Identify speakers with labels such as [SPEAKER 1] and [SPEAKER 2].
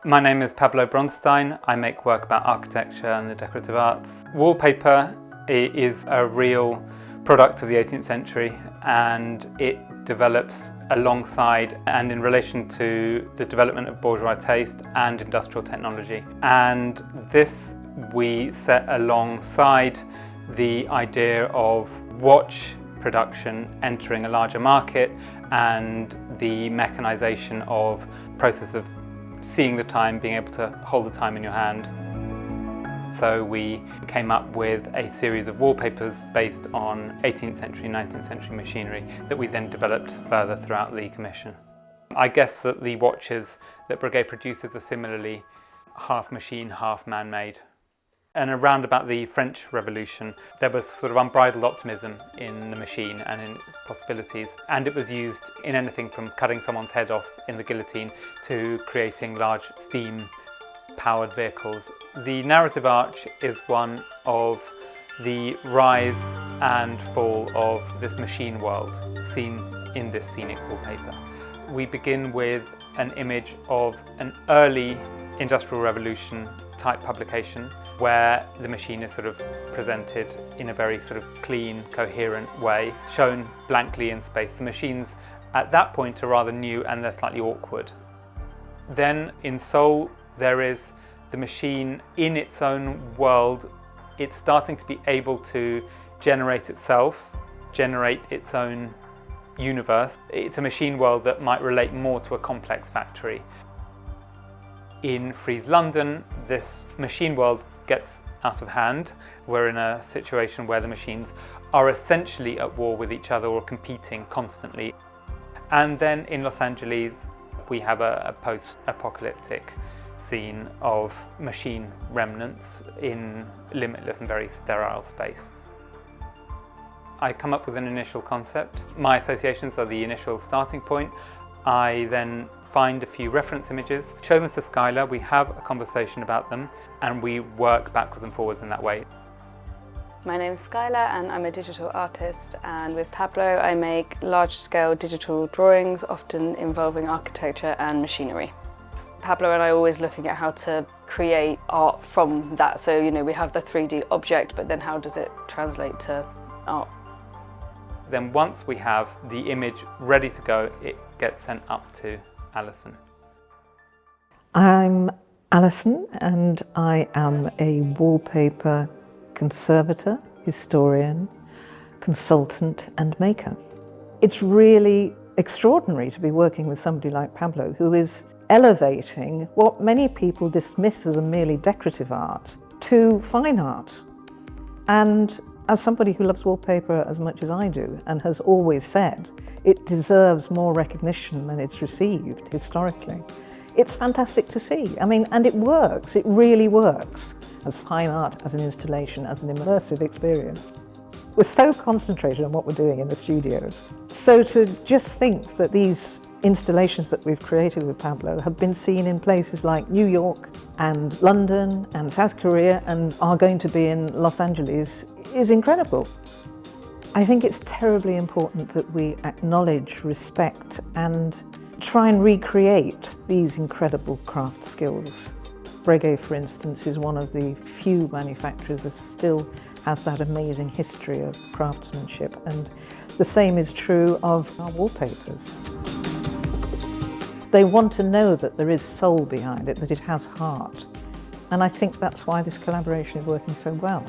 [SPEAKER 1] My name is Pablo Bronstein. I make work about architecture and the decorative arts. Wallpaper is a real product of the 18th century, and it develops alongside and in relation to the development of bourgeois taste and industrial technology. And this we set alongside the idea of watch production entering a larger market and the mechanization of process of seeing the time, being able to hold the time in your hand. So we came up with a series of wallpapers based on 18th century, 19th century machinery that we then developed further throughout the commission. I guess that the watches that Breguet produces are similarly half machine, half man-made. And around about the French Revolution, there was sort of unbridled optimism in the machine and in its possibilities. And it was used in anything from cutting someone's head off in the guillotine to creating large steam-powered vehicles. The narrative arch is one of the rise and fall of this machine world seen in this scenic wallpaper. We begin with an image of an early Industrial Revolution type publication where the machine is sort of presented in a very sort of clean, coherent way, shown blankly in space. The machines at that point are rather new and they're slightly awkward. Then in Soul there is the machine in its own world. It's starting to be able to generate itself, generate its own universe. It's a machine world that might relate more to a complex factory. In Frieze London, this machine world gets out of hand. We're in a situation where the machines are essentially at war with each other or competing constantly. And then in Los Angeles, we have a post-apocalyptic scene of machine remnants in limitless and very sterile space. I come up with an initial concept. My associations are the initial starting point. I then find a few reference images, show them to Skylar, we have a conversation about them, and we work backwards and forwards in that way.
[SPEAKER 2] My name is Skylar and I'm a digital artist, and with Pablo I make large-scale digital drawings, often involving architecture and machinery. Pablo and I are always looking at how to create art from that. So, we have the 3D object, but then how does it translate to art?
[SPEAKER 1] Then once we have the image ready to go, it gets sent up to Alison.
[SPEAKER 3] I'm Alison and I am a wallpaper conservator, historian, consultant and maker. It's really extraordinary to be working with somebody like Pablo, who is elevating what many people dismiss as a merely decorative art to fine art. And as somebody who loves wallpaper as much as I do and has always said it deserves more recognition than it's received historically, it's fantastic to see. And it works, it really works as fine art, as an installation, as an immersive experience. We're so concentrated on what we're doing in the studios. So to just think that these installations that we've created with Pablo have been seen in places like New York and London and South Korea and are going to be in Los Angeles is incredible. I think it's terribly important that we acknowledge, respect and try and recreate these incredible craft skills. Breguet, for instance, is one of the few manufacturers that still has that amazing history of craftsmanship, and the same is true of our wallpapers. They want to know that there is soul behind it, that it has heart, and I think that's why this collaboration is working so well.